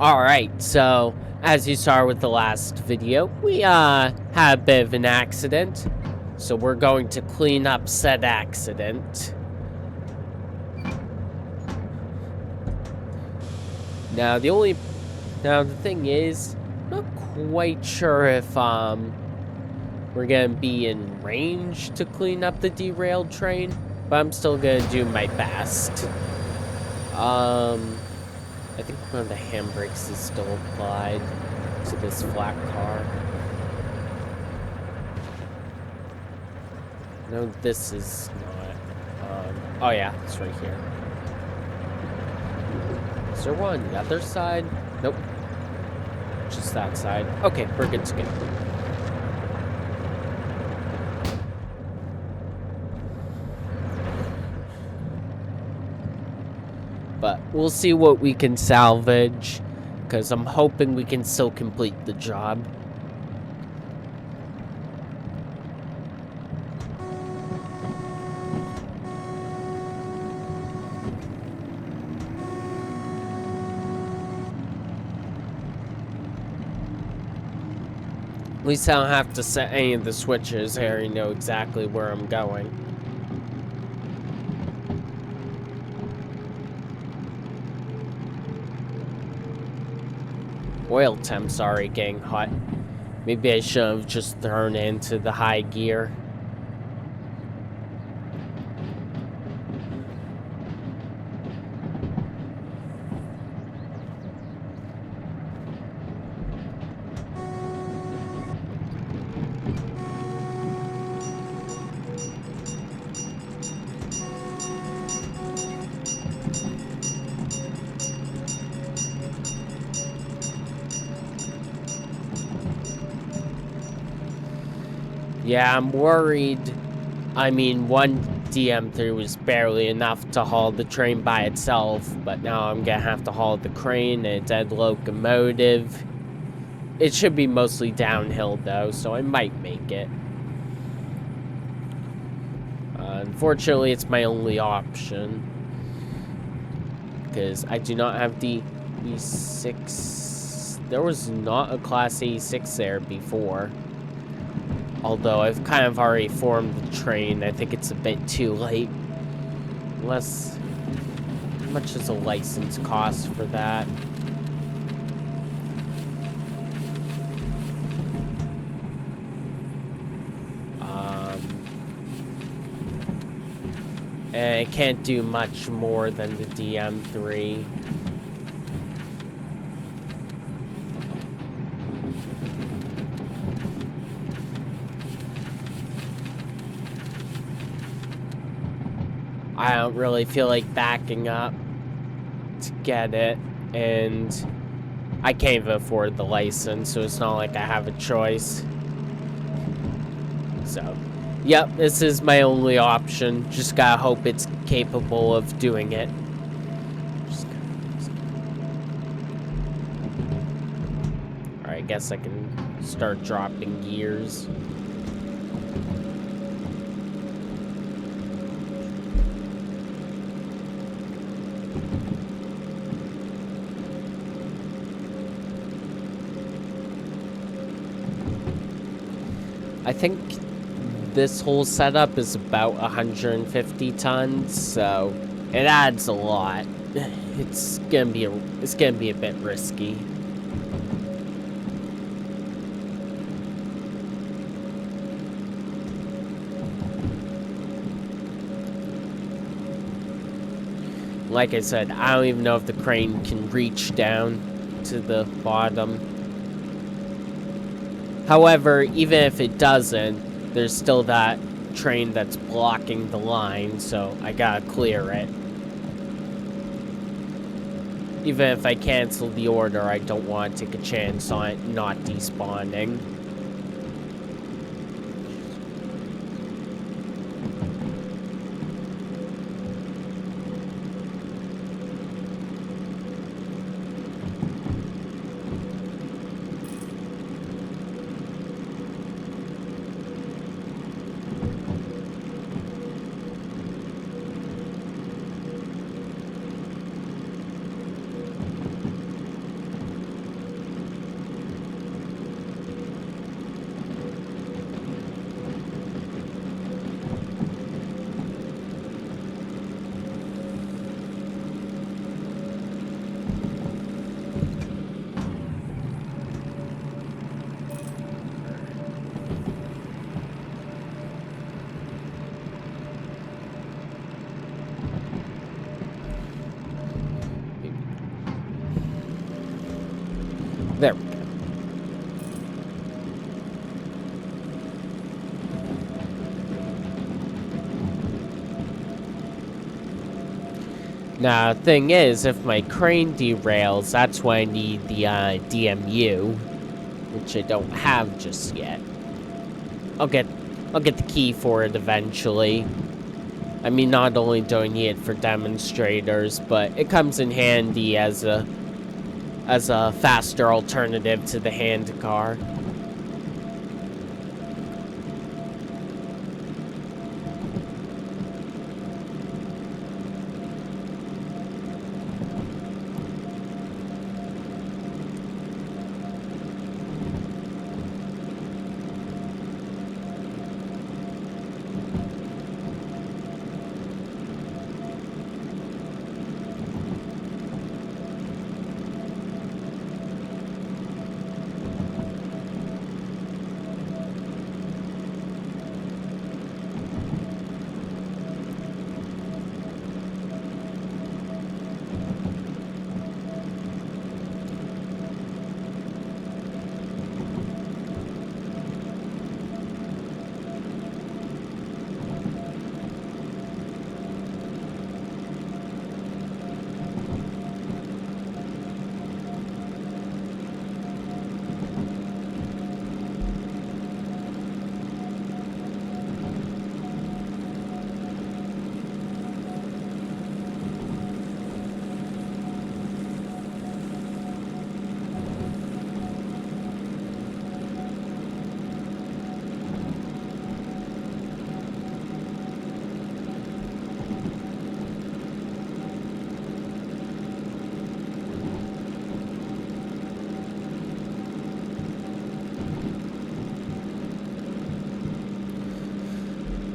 Alright, so as you saw with the last video, we had a bit of an accident. So we're going to clean up said accident. Now the thing is, I'm not quite sure if we're gonna be in range to clean up the derailed train, but I'm still gonna do my best. I think one of the handbrakes is still applied to this flat car. No, this is not. Oh yeah, it's right here. Is there one on the other side? Nope. Just that side. Okay, we're good to go. But we'll see what we can salvage, because I'm hoping we can still complete the job. At least I don't have to set any of the switches. I already know exactly where I'm going. Oil temps are getting hot. Maybe I should have just thrown it into the high gear. Yeah, I'm worried. I mean, one DM3 was barely enough to haul the train by itself, but now I'm gonna have to haul the crane and a dead locomotive. It should be mostly downhill though, so I might make it. Unfortunately, it's my only option, because I do not have the E6. There was not a Class E6 there before. Although I've kind of already formed the train, I think it's a bit too late. Unless, how much does a license cost for that? And I can't do much more than the DM3. I don't really feel like backing up to get it, and I can't even afford the license, so it's not like I have a choice. So, yep, this is my only option. Just gotta hope it's capable of doing it. Alright, I guess I can start dropping gears. I think this whole setup is about 150 tons, so it adds a lot. It's gonna be a bit risky. Like I said, I don't even know if the crane can reach down to the bottom. However, even if it doesn't, there's still that train that's blocking the line, so I gotta clear it. Even if I cancel the order, I don't want to take a chance on it not despawning. There we go. Now, the thing is, if my crane derails, that's why I need the DMU, which I don't have just yet. I'll get the key for it eventually. I mean, not only do I need it for demonstrators, but it comes in handy as a faster alternative to the hand car.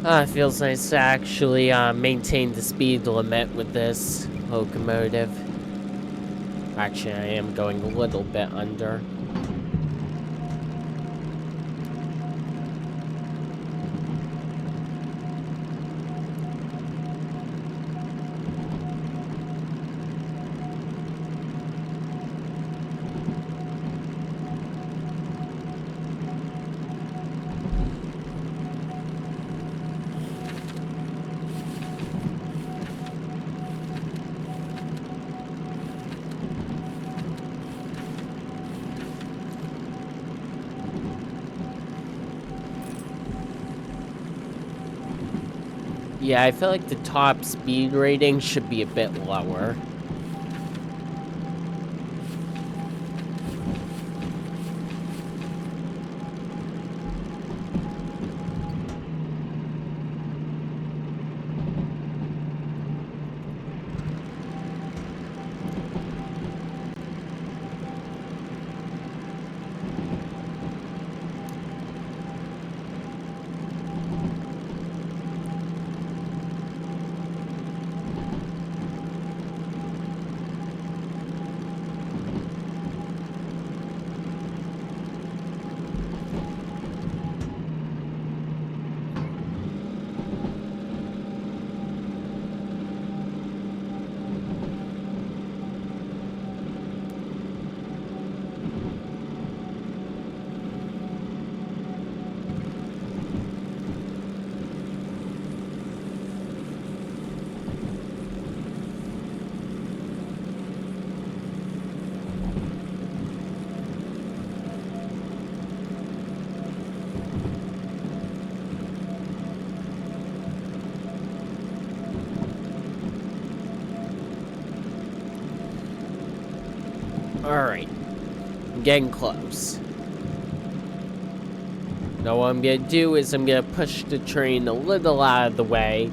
It feels nice to actually maintain the speed limit with this locomotive. Actually, I am going a little bit under. Yeah, I feel like the top speed rating should be a bit lower. Alright, I'm getting close. Now what I'm gonna do is I'm gonna push the train a little out of the way.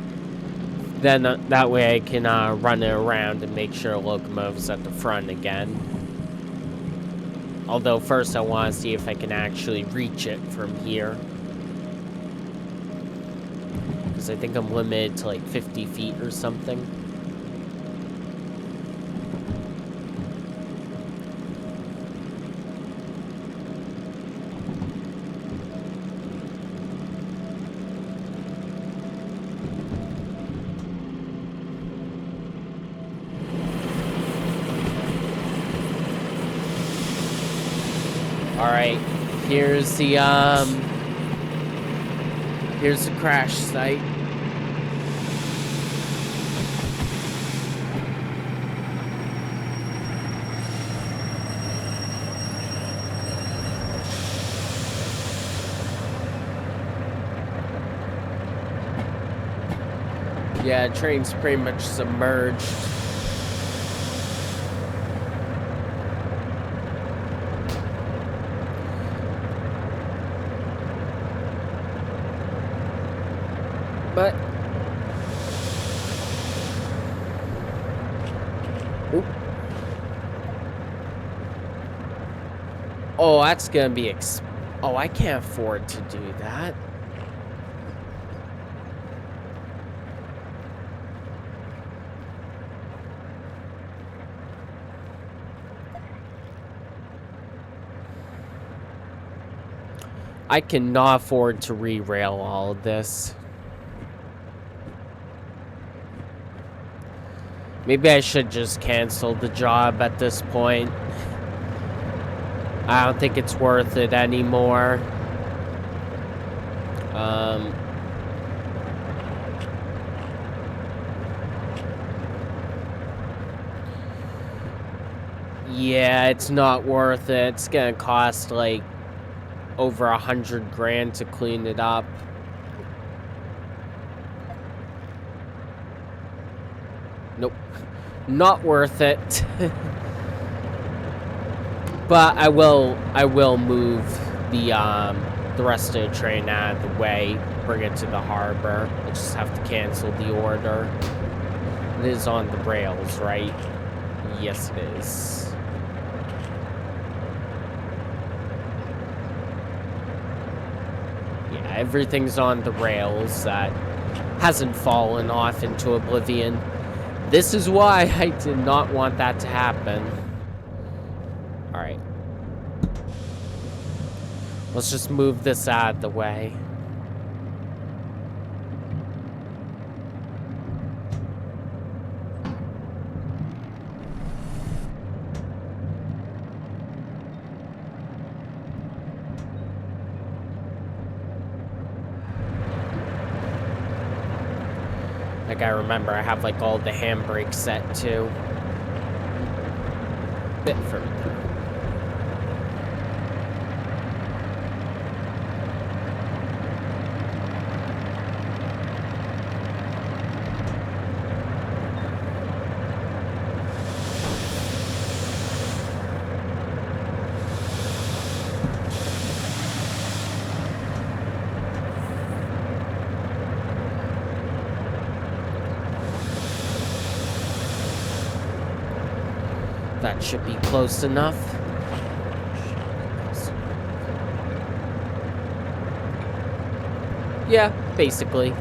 Then that way I can run it around and make sure the locomotive's at the front again. Although first I want to see if I can actually reach it from here. Because I think I'm limited to like 50 feet or something. Alright, here's the crash site. Yeah, train's pretty much submerged. But oop. Oh, that's gonna be oh, I can't afford to do that. I cannot afford to re-rail all of this. Maybe I should just cancel the job at this point. I don't think it's worth it anymore. Yeah, it's not worth it. It's gonna cost like over 100 grand to clean it up. Nope, not worth it. But I will move the rest of the train out of the way, bring it to the harbor. I just have to cancel the order. It is on the rails, right? Yes, it is. Yeah, everything's on the rails. That hasn't fallen off into oblivion. This is why I did not want that to happen. Alright. Let's just move this out of the way. Like, I remember I have, like, all the handbrakes set, too. Bit further. That should be close enough. Yeah, basically.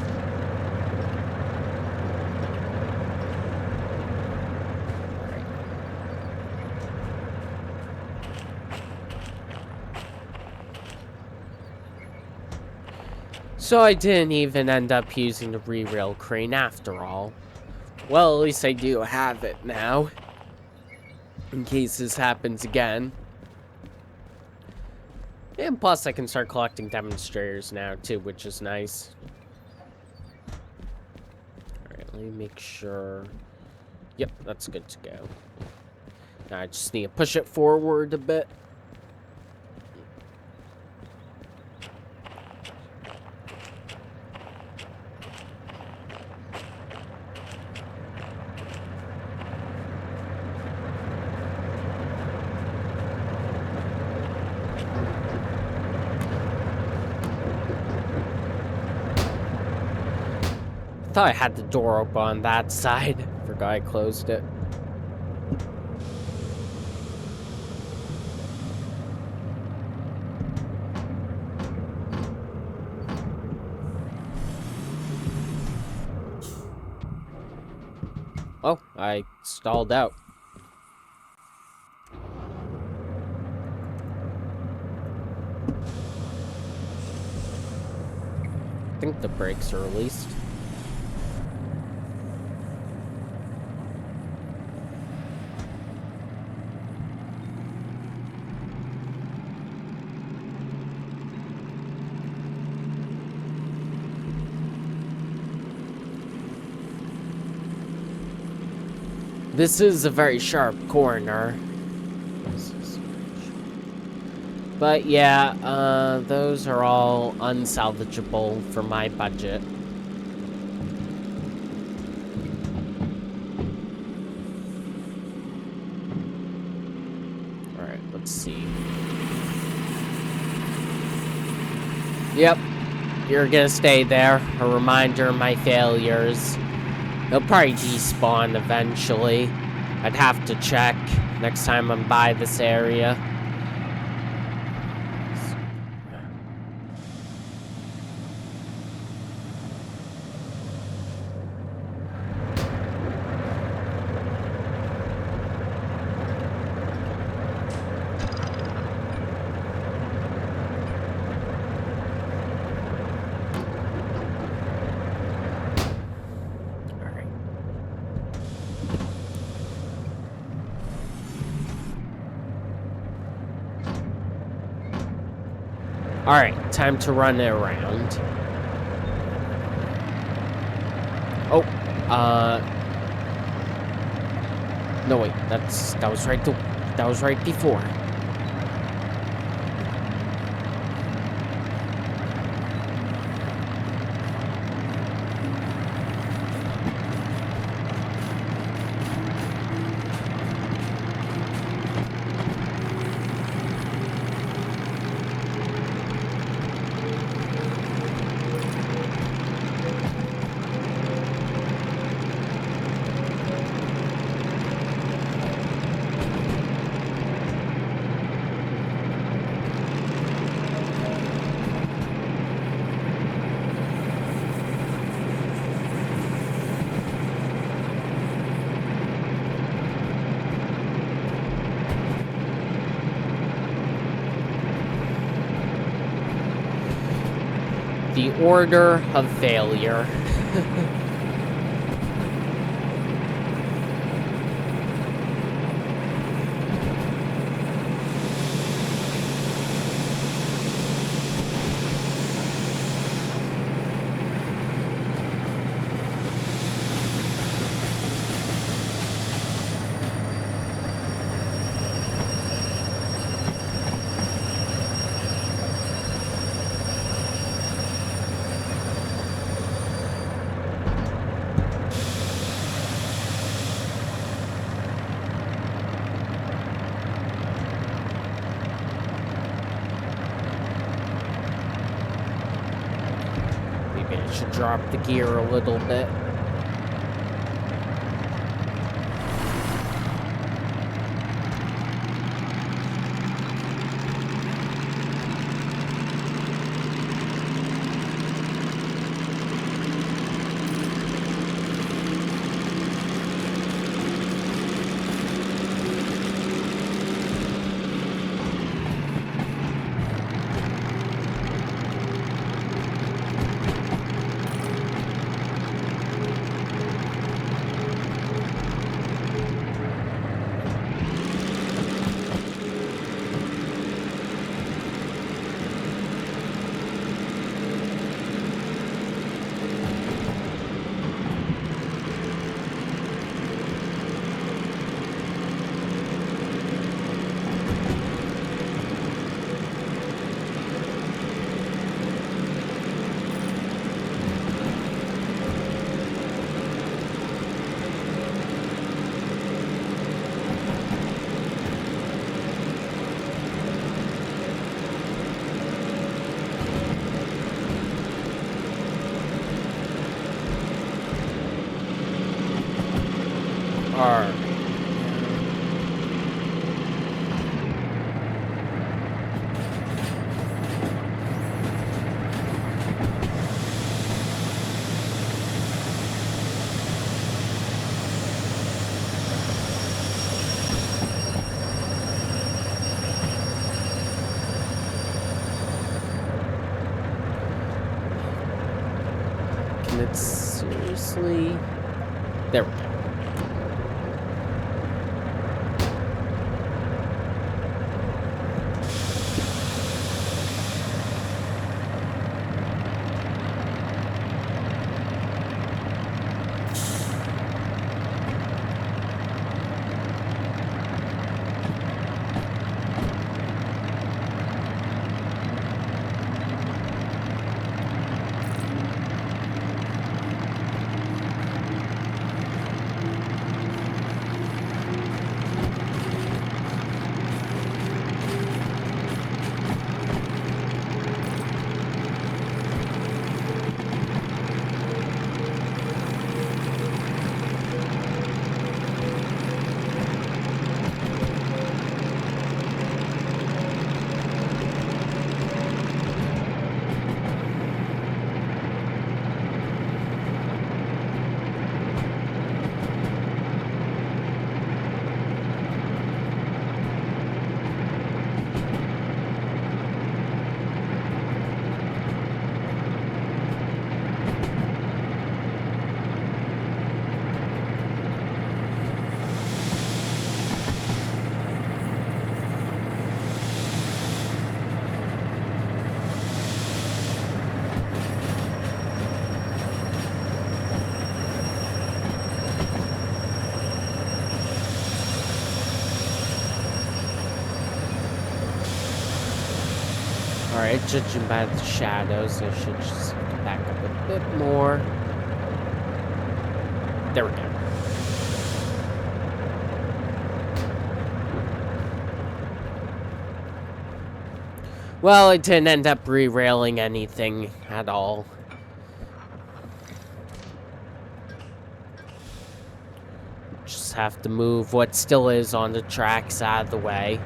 So I didn't even end up using the re-rail crane after all. Well, at least I do have it now, in case this happens again. And plus I can start collecting demonstrators now too, which is nice. Alright, let me make sure. Yep, that's good to go. Now I just need to push it forward a bit. I thought I had the door open on that side. Forgot I closed it. Oh, I stalled out. I think the brakes are released. This is a very sharp corner. But yeah, those are all unsalvageable for my budget. Alright, let's see. Yep, you're gonna stay there. A reminder of my failures. They'll probably despawn eventually. I'd have to check next time I'm by this area. Alright, time to run it around. Oh, no wait, that was right before. The order of failure. Maybe I should drop the gear a little bit. Alright. Can it seriously? There we go. Alright, judging by the shadows, I should just back up a bit more. There we go. Well, I didn't end up re-railing anything at all. Just have to move what still is on the tracks out of the way.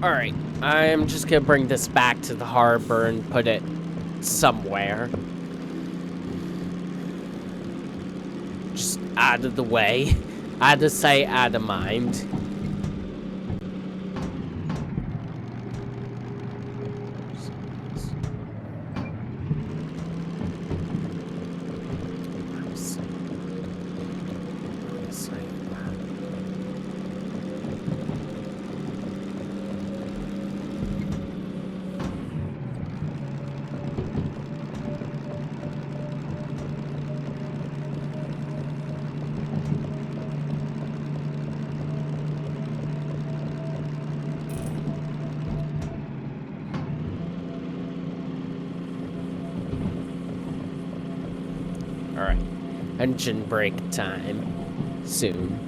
Alright, I'm just gonna bring this back to the harbor and put it somewhere. Just out of the way. Out of sight, out of mind. Alright. Engine break time. Soon.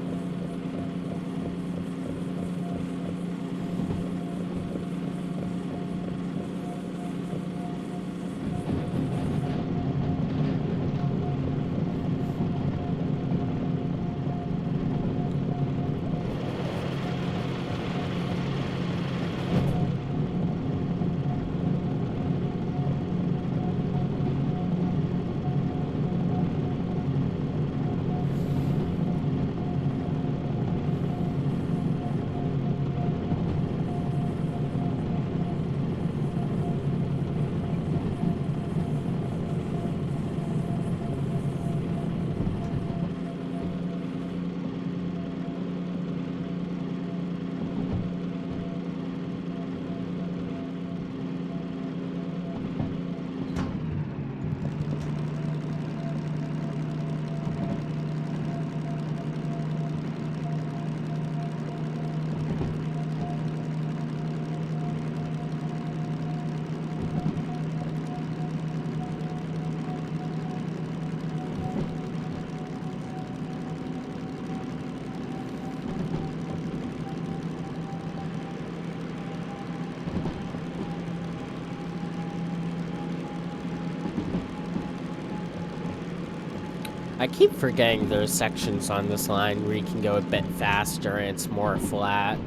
I keep forgetting there's sections on this line where you can go a bit faster and it's more flat.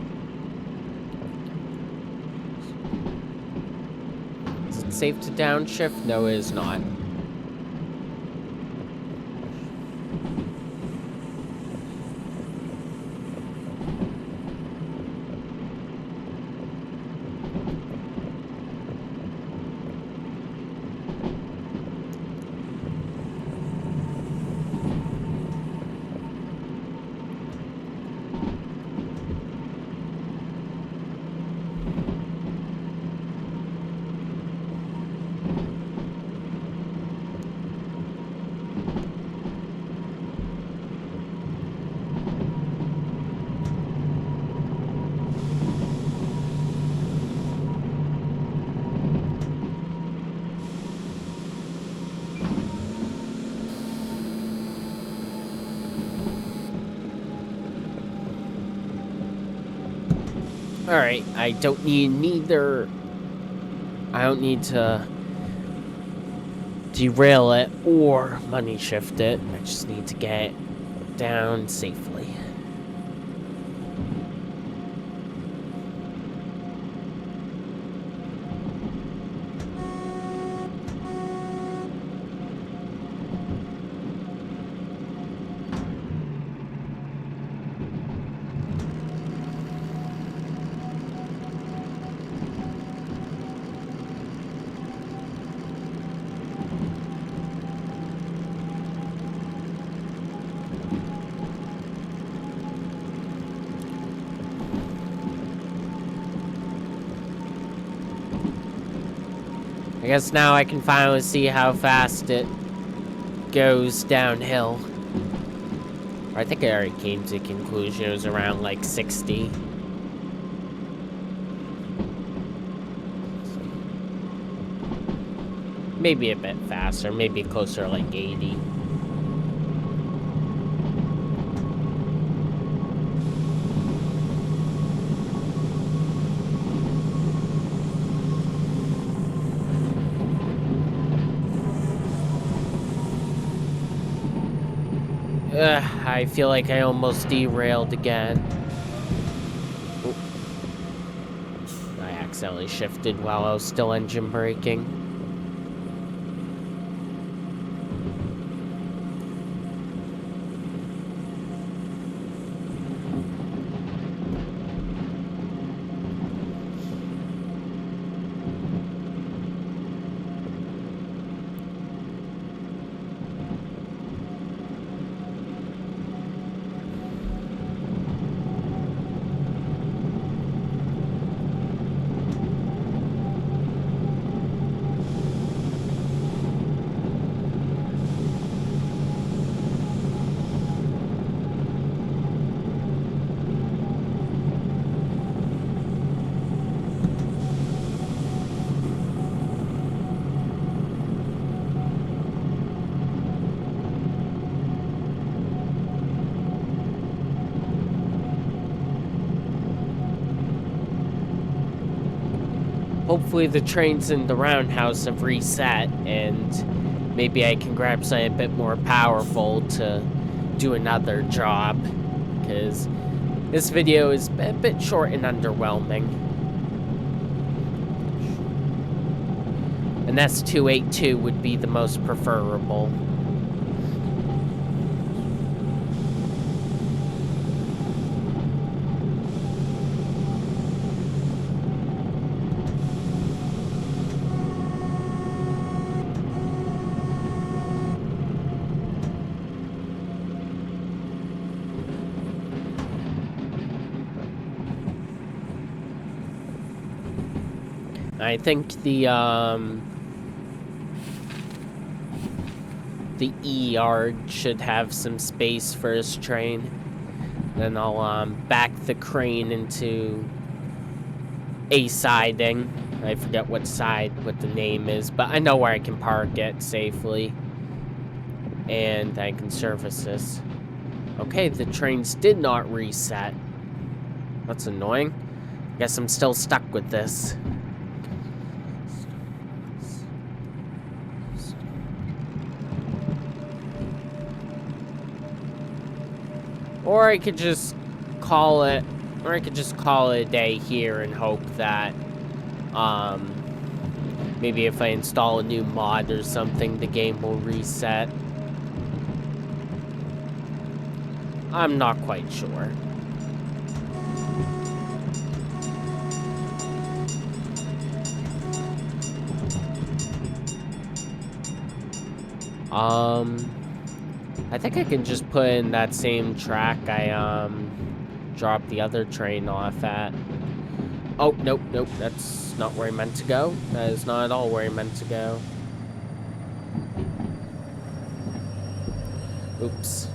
Is it safe to downshift? No, it is not. Alright, I don't need to derail it or money shift it. I just need to get it down safely. I guess now I can finally see how fast it goes downhill. I think I already came to the conclusion it was around like 60. Maybe a bit faster, maybe closer to like 80. I feel like I almost derailed again. Oop. I accidentally shifted while I was still engine braking. Hopefully the trains in the roundhouse have reset, and maybe I can grab something a bit more powerful to do another job, because this video is a bit short and underwhelming. An S282 would be the most preferable. I think the E-yard should have some space for his train. Then I'll back the crane into a siding. I forget what the name is, but I know where I can park it safely. And I can service this. Okay, the trains did not reset. That's annoying. Guess I'm still stuck with this. Or I could just call it a day here and hope that, maybe if I install a new mod or something, the game will reset. I'm not quite sure. I think I can just put in that same track I, dropped the other train off at. Oh, nope, that's not where I meant to go. That is not at all where I meant to go. Oops.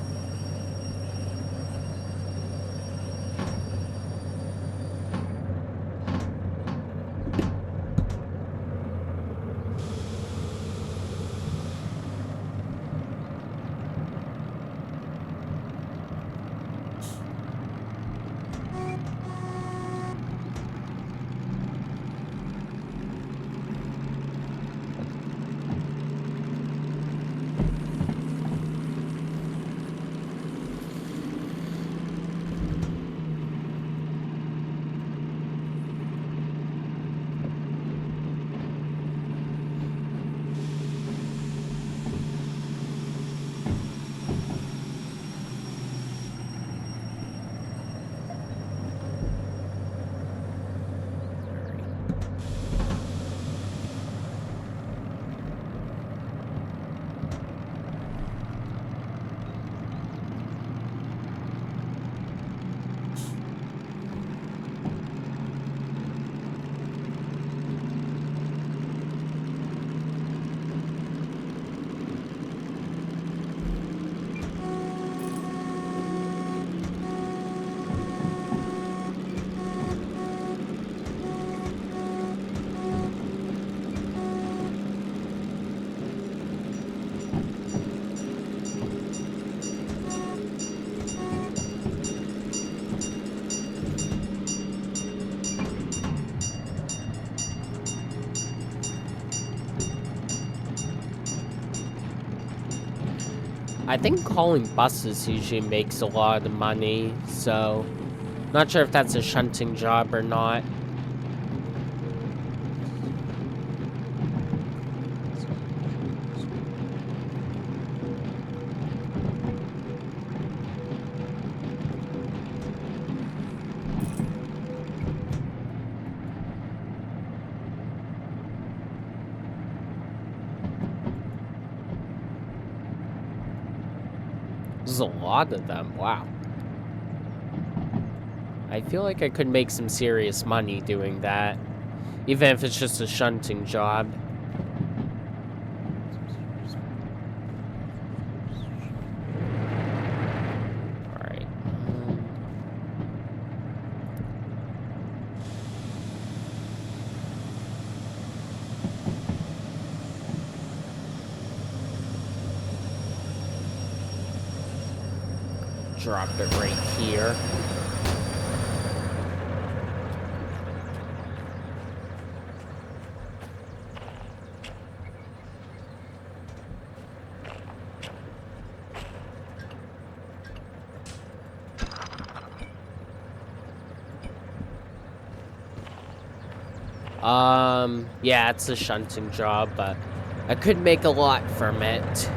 I think calling buses usually makes a lot of money, so not sure if that's a shunting job or not. There's a lot of them, wow. I feel like I could make some serious money doing that, even if it's just a shunting job. Alright. Drop it right here. Yeah, it's a shunting job, but I could make a lot from it.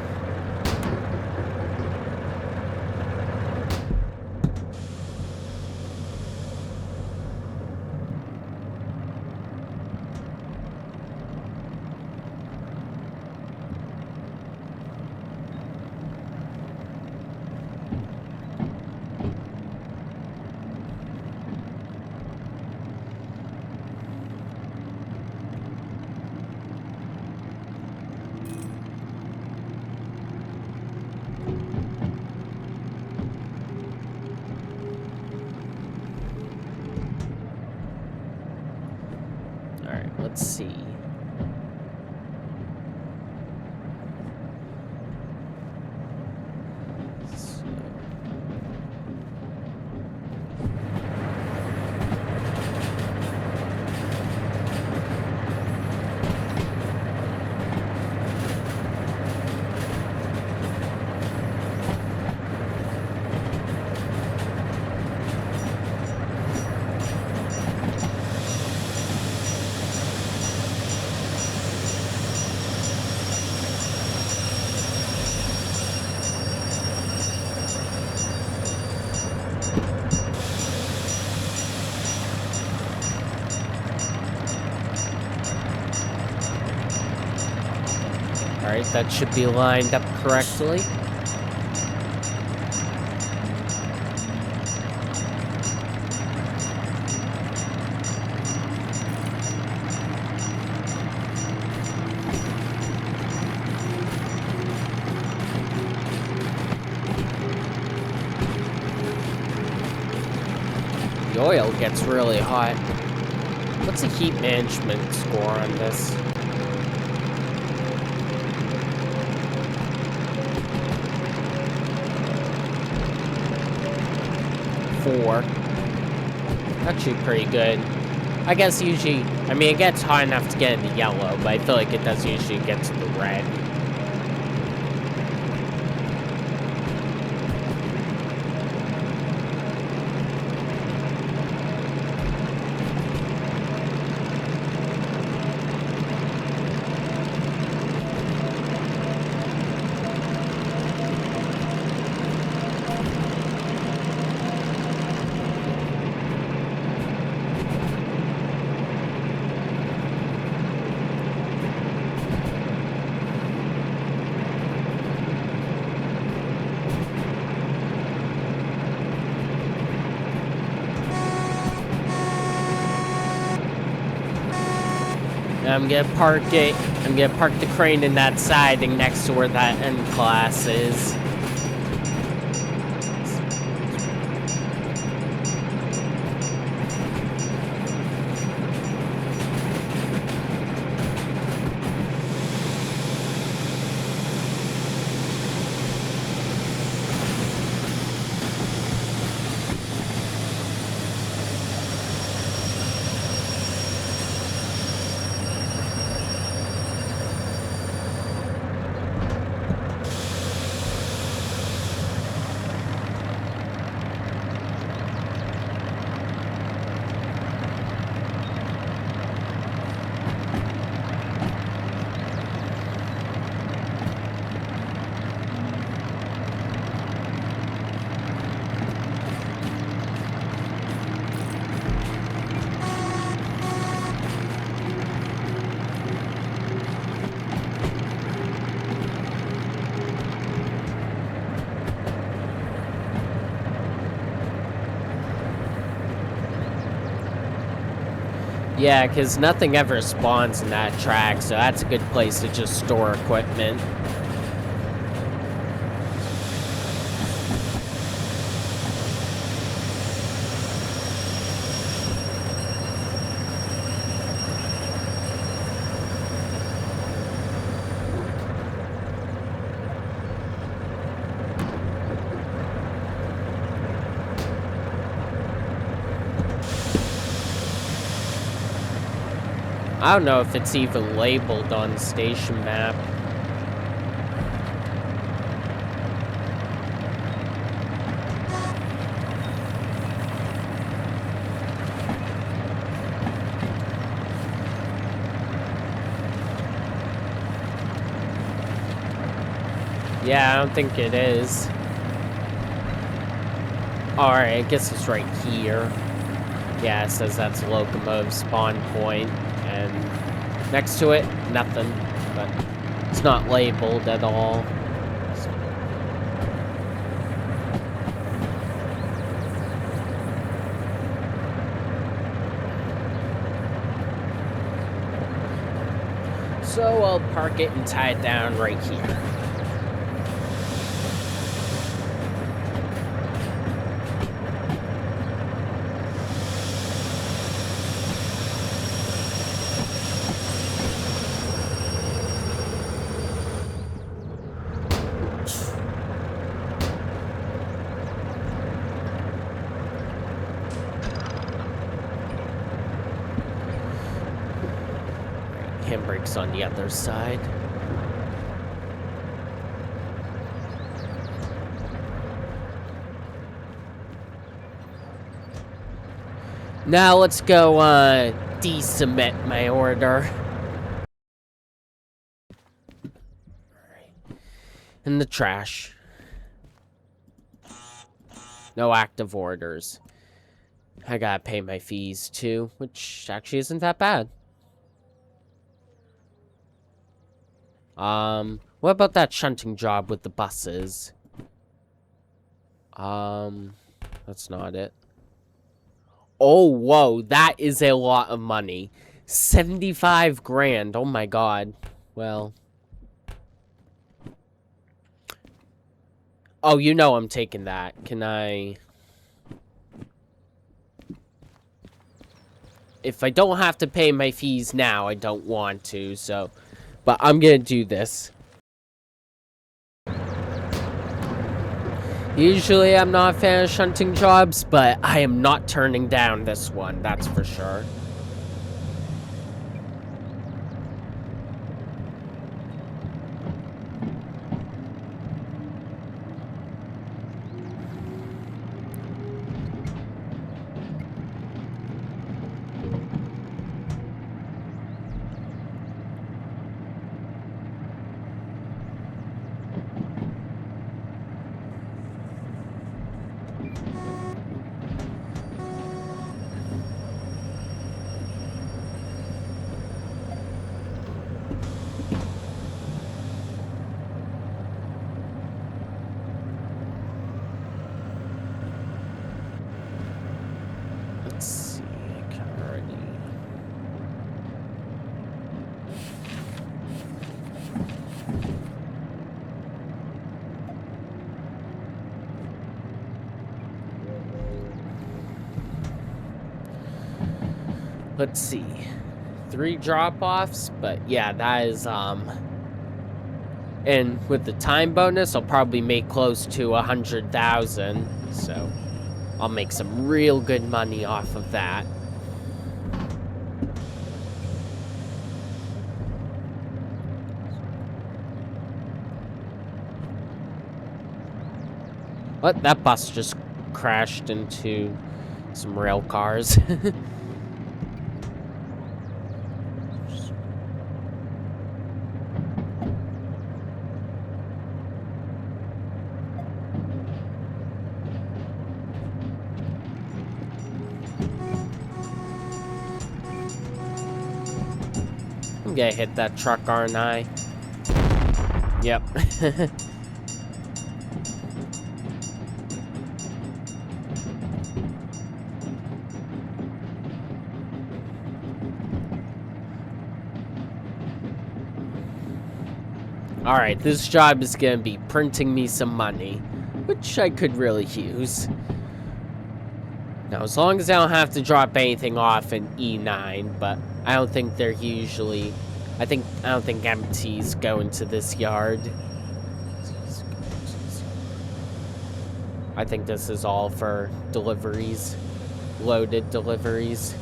Alright, let's see. Alright, that should be lined up correctly. The oil gets really hot. What's the heat management score on this? 4. Actually pretty good. I guess usually, I mean, it gets hot enough to get into yellow, but I feel like it does usually get to the red. I'm gonna park it. I'm gonna park the crane in that siding next to where that end class is. Yeah, because nothing ever spawns in that track, so that's a good place to just store equipment. I don't know if it's even labeled on the station map. Yeah, I don't think it is. Alright, I guess it's right here. Yeah, it says that's locomotive spawn point, and next to it, nothing. But it's not labeled at all. So I'll park it and tie it down right here. Handbrake's on the other side. Now let's go de-submit my order. In the trash. No active orders. I gotta pay my fees too, which actually isn't that bad. What about that shunting job with the buses? That's not it. Oh, whoa, that is a lot of money. 75 grand, oh my god. Well. Oh, you know I'm taking that. Can I... If I don't have to pay my fees now, I don't want to, so... But I'm gonna do this. Usually I'm not a fan of shunting jobs, but I am not turning down this one, that's for sure. Let's see, I can already... Let's see. 3 drop-offs, but yeah, that is, and with the time bonus, I'll probably make close to 100,000, so I'll make some real good money off of that. What? That bus just crashed into some rail cars. I'm gonna hit that truck, aren't I? Yep. Alright, this job is gonna be printing me some money, which I could really use. Now, as long as I don't have to drop anything off in E9, but I don't think they're usually... I don't think empties go into this yard. I think this is all for deliveries. Loaded deliveries.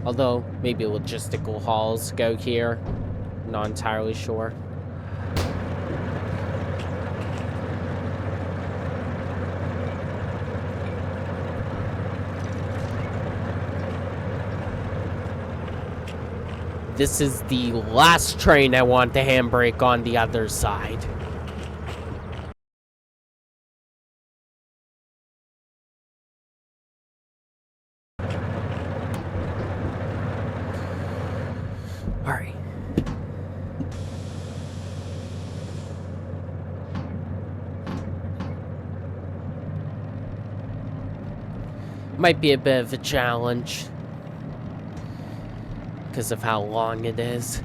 Although, maybe logistical hauls go here. Not entirely sure. This is the last train I want to handbrake on the other side. Alright. Might be a bit of a challenge because of how long it is.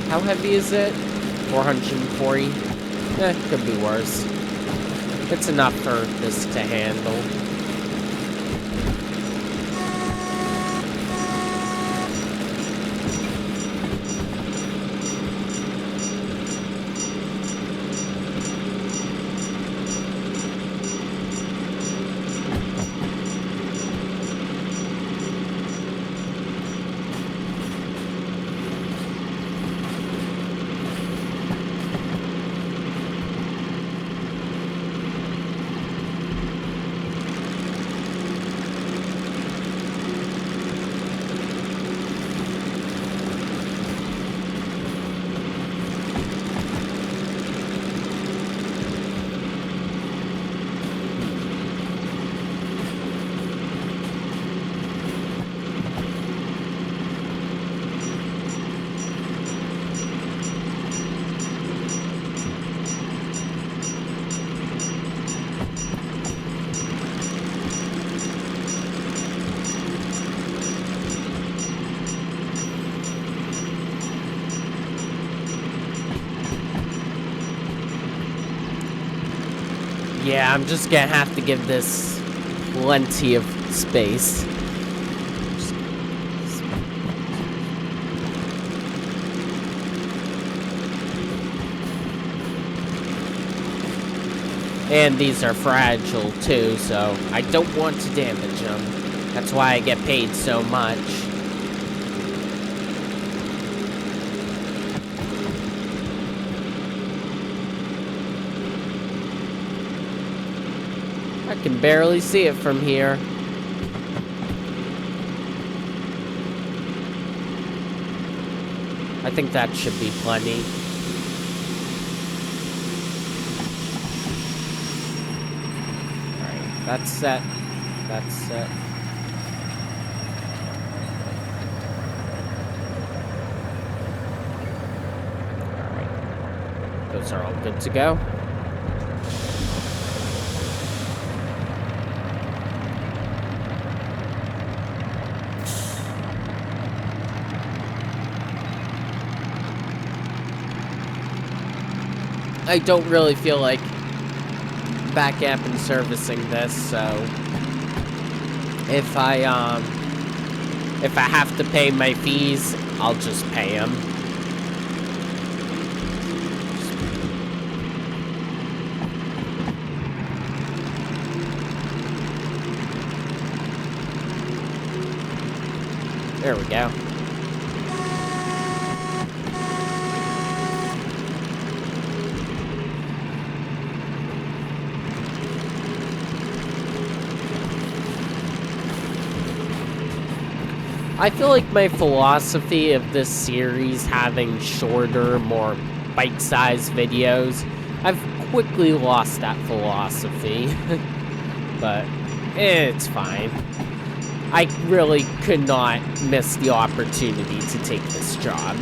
How heavy is it? 440? Could be worse. It's enough for this to handle. Yeah, I'm just gonna have to give this plenty of space. And these are fragile too, so I don't want to damage them. That's why I get paid so much. I can barely see it from here. I think that should be plenty. Alright, that's set. That's set. Alright. Those are all good to go. I don't really feel like back up and servicing this, so if I have to pay my fees, I'll just pay them. There we go. I feel like my philosophy of this series having shorter, more bite-sized videos, I've quickly lost that philosophy. But it's fine. I really could not miss the opportunity to take this job.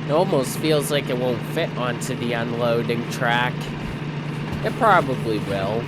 It almost feels like it won't fit onto the unloading track. It probably will.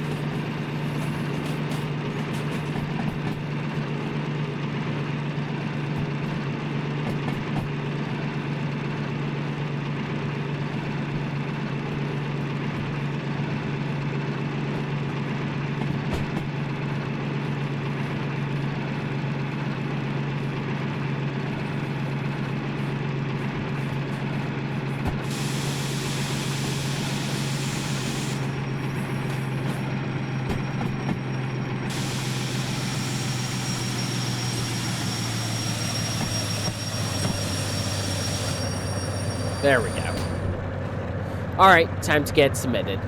There we go. Alright, time to get submitted.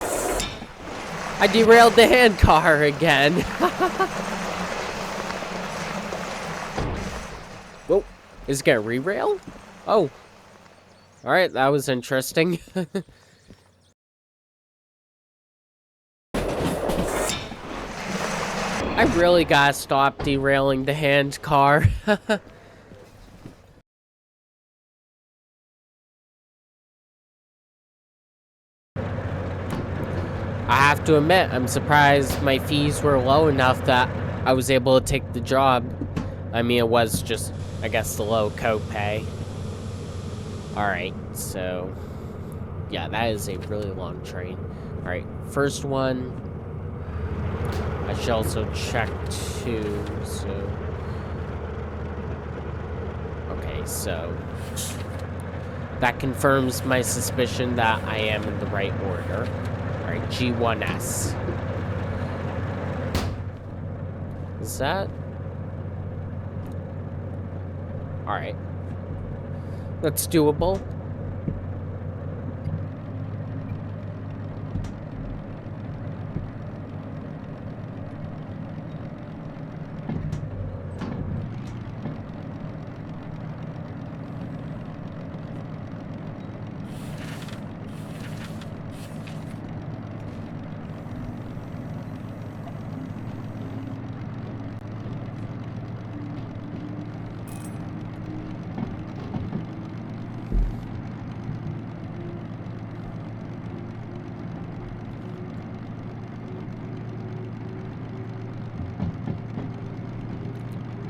I derailed the handcar again. Whoa, is it gonna re-rail? Oh. Alright, that was interesting. I really gotta stop derailing the handcar. I have to admit, I'm surprised my fees were low enough that I was able to take the job. I mean, it was just, I guess, the low copay. Alright, so... yeah, that is a really long train. Alright, first one... I should also check, too, so... okay, so... that confirms my suspicion that I am in the right order. Alright, G1S. Is that... alright. That's doable.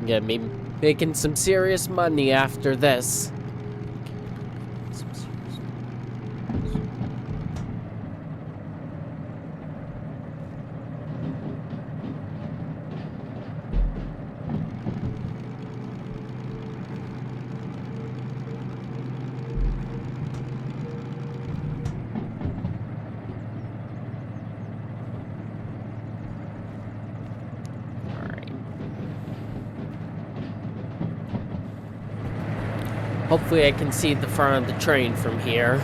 I'm gonna be making some serious money after this. Hopefully I can see the front of the train from here.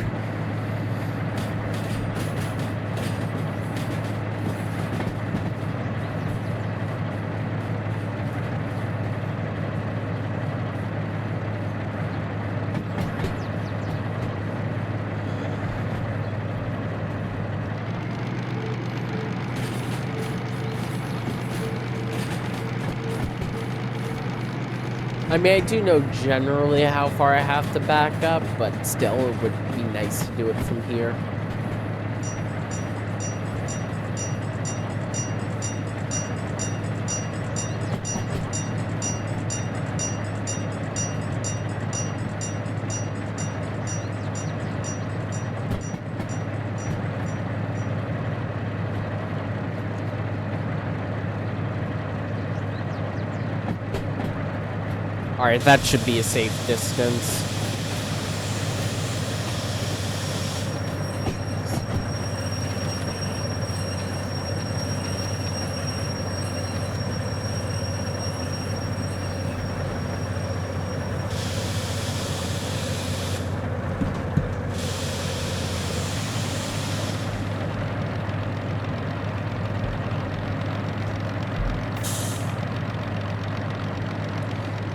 I mean, I do know generally how far I have to back up, but still, it would be nice to do it from here. Alright, that should be a safe distance.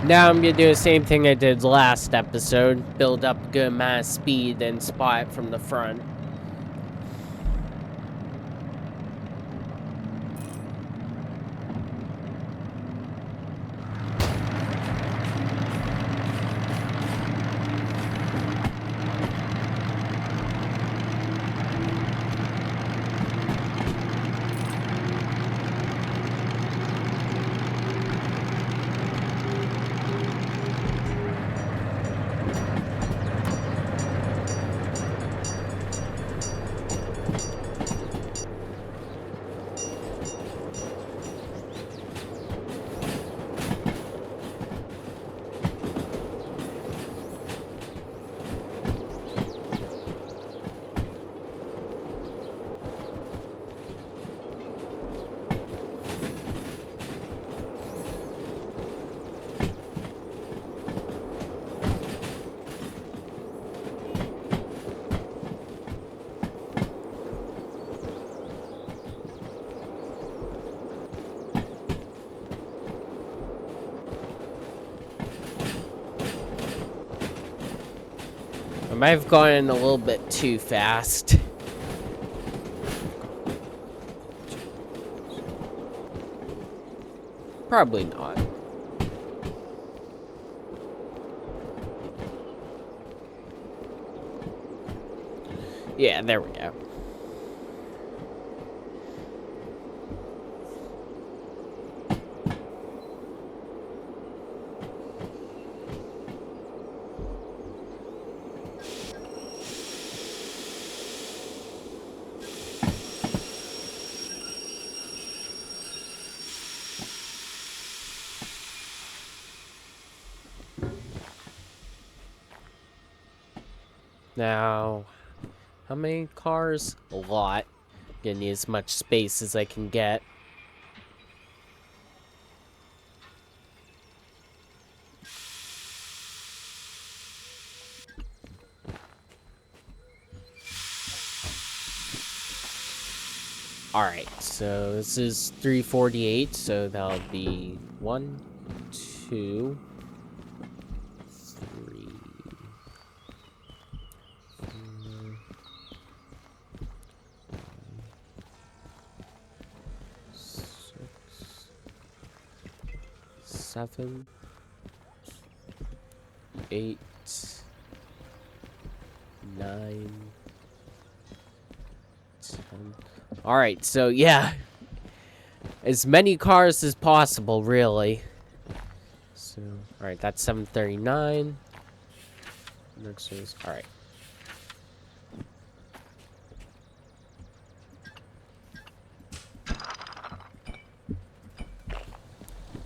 Now I'm gonna do the same thing I did last episode. Build up a good amount of speed and spot it from the front. I might have gone a little bit too fast. Probably not. Yeah, there we go. Now, how many cars? A lot. Gonna need as much space as I can get. Alright, so this is 348, so that'll be 1, 2, 3, 4, 6, 7, 8, 9, 10. Alright, so yeah. As many cars as possible, really. So, alright, that's 739. Next is, alright.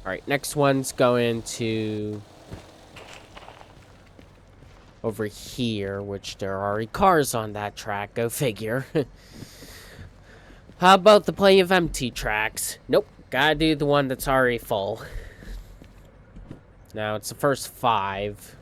Alright, next one's going to over here, which there are already cars on that track, go figure. How about the plenty of empty tracks? Nope, gotta do the one that's already full. Now, it's the first 5.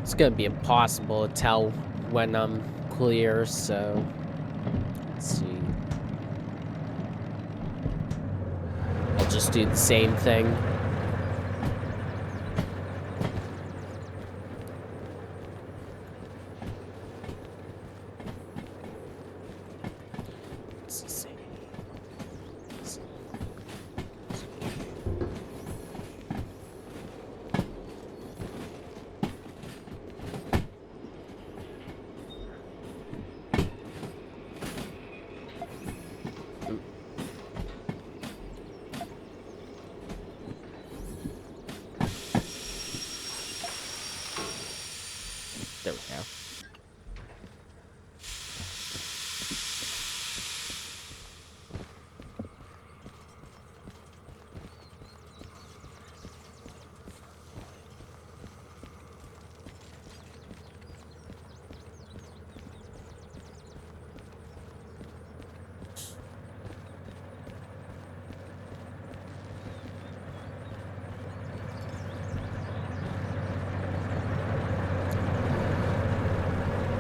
It's gonna be impossible to tell when I'm clear, so let's see. I'll just do the same thing.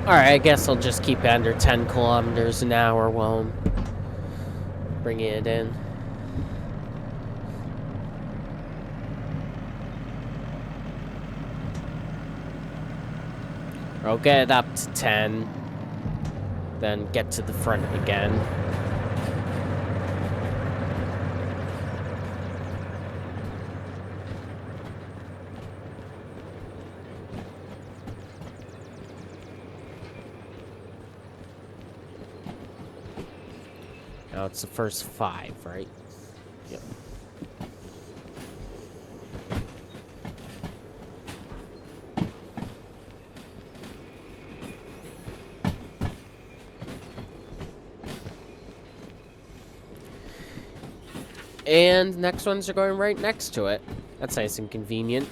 Alright, I guess I'll just keep it under 10 kilometers an hour while I'm bringing it in. I'll get it up to 10, then get to the front again. Now it's the first 5, right? Yep. And next ones are going right next to it. That's nice and convenient.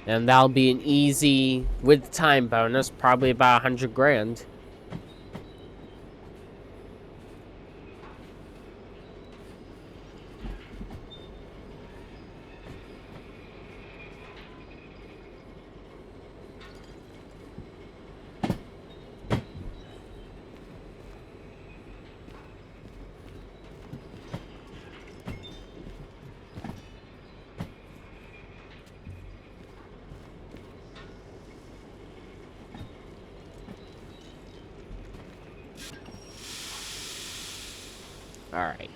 And that'll be an easy, with time bonus, probably about 100 grand. Alright.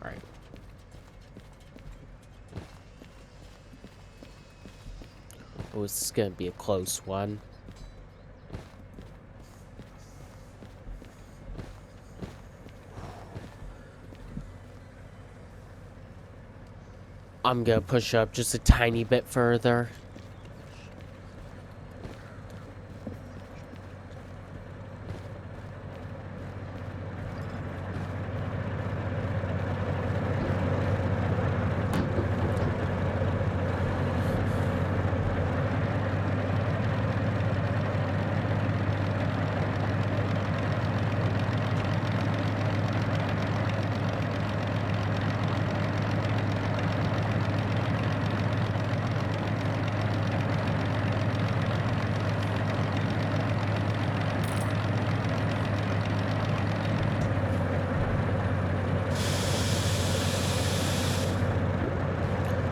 Alright. Oh, this is gonna be a close one. I'm gonna push up just a tiny bit further.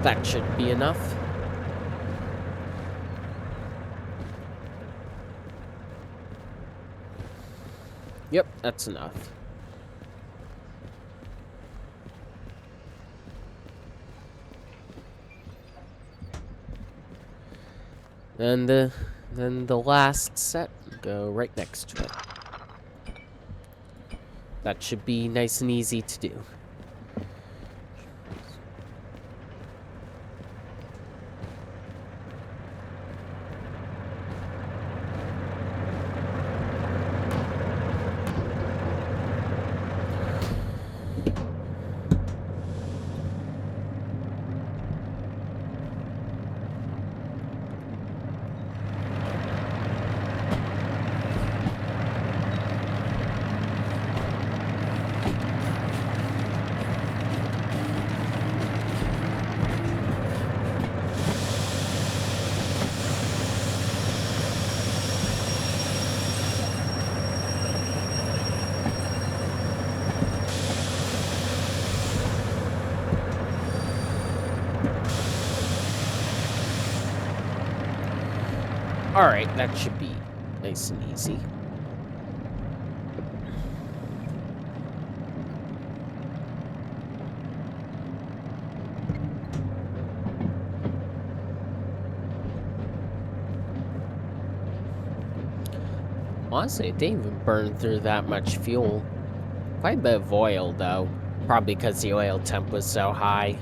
That should be enough. Yep, that's enough. And then the last set, go right next to it. That should be nice and easy to do. Alright, that should be nice and easy. Honestly, it didn't even burn through that much fuel. Quite a bit of oil, though. Probably because the oil temp was so high.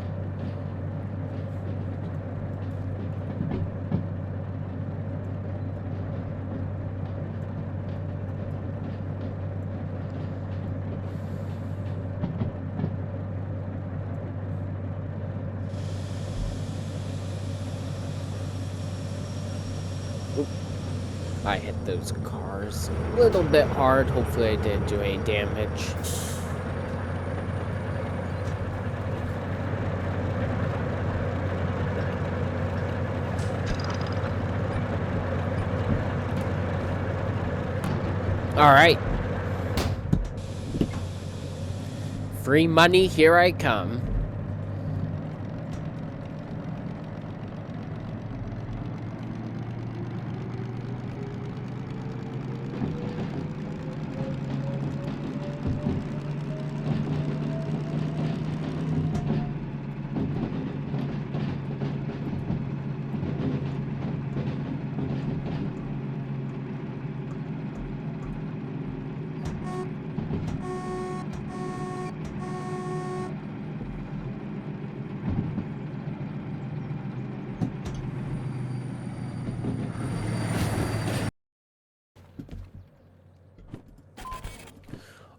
I hit those cars a little bit hard. Hopefully I didn't do any damage. Alright. Free money, here I come.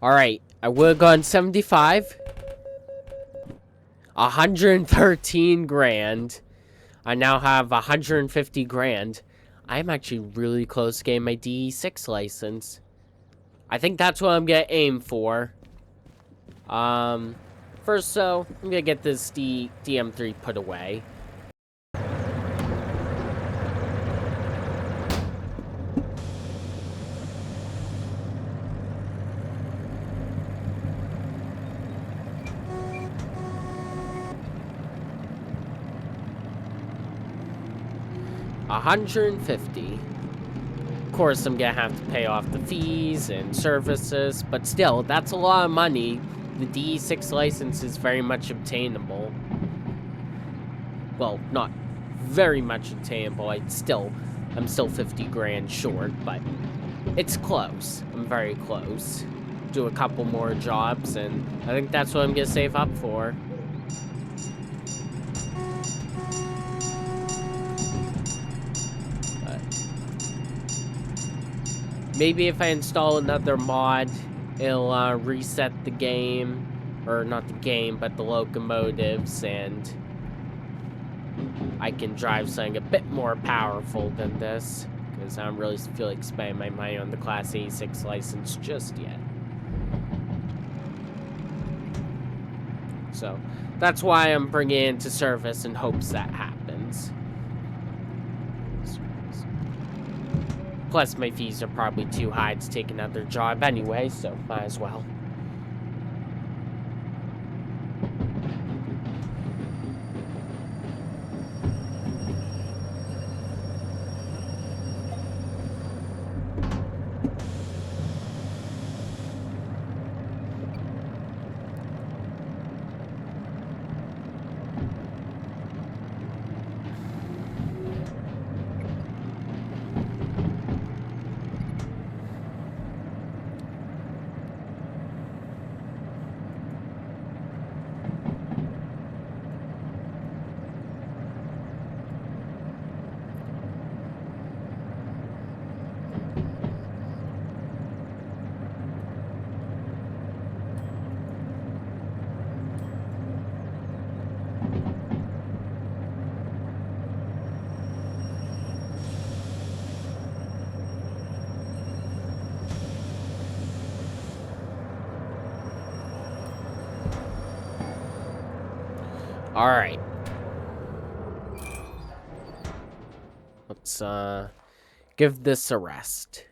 Alright, I would have gone 75. 113 grand. I now have 150 grand. I'm actually really close to getting my DE6 license. I think that's what I'm gonna aim for. First, so I'm gonna get this DM3 put away. $150. Of course, I'm gonna have to pay off the fees and services, but still, that's a lot of money. The DE6 license is very much obtainable. Well, not very much obtainable. I'm still 50 grand short, but it's close. I'm very close. Do a couple more jobs, and I think that's what I'm gonna save up for. Maybe if I install another mod, it'll reset the game. Or not the game, but the locomotives, and I can drive something a bit more powerful than this. Because I don't really feel like spending my money on the Class A6 license just yet. So, that's why I'm bringing it into service in hopes that happens. Plus, my fees are probably too high to take another job anyway, so might as well. Alright. Let's, give this a rest.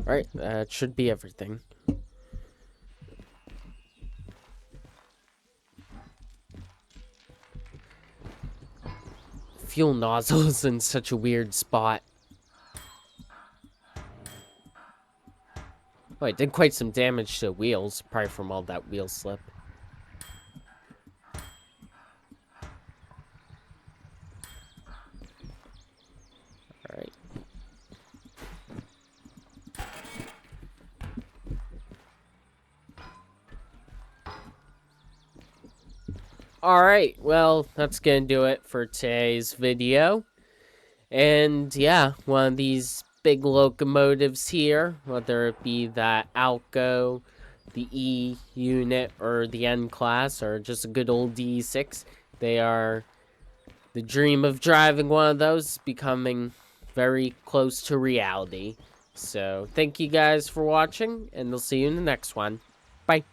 Alright, that should be everything. Fuel nozzles in such a weird spot. Oh, I did quite some damage to the wheels, probably from all that wheel slip. Alright. Alright, well, that's gonna do it for today's video. And yeah, one of these big locomotives here, whether it be the Alco, the E unit, or the N class, or just a good old D6, they are the dream of driving one of those, becoming very close to reality. So thank you guys for watching, and I'll see you in the next one. Bye.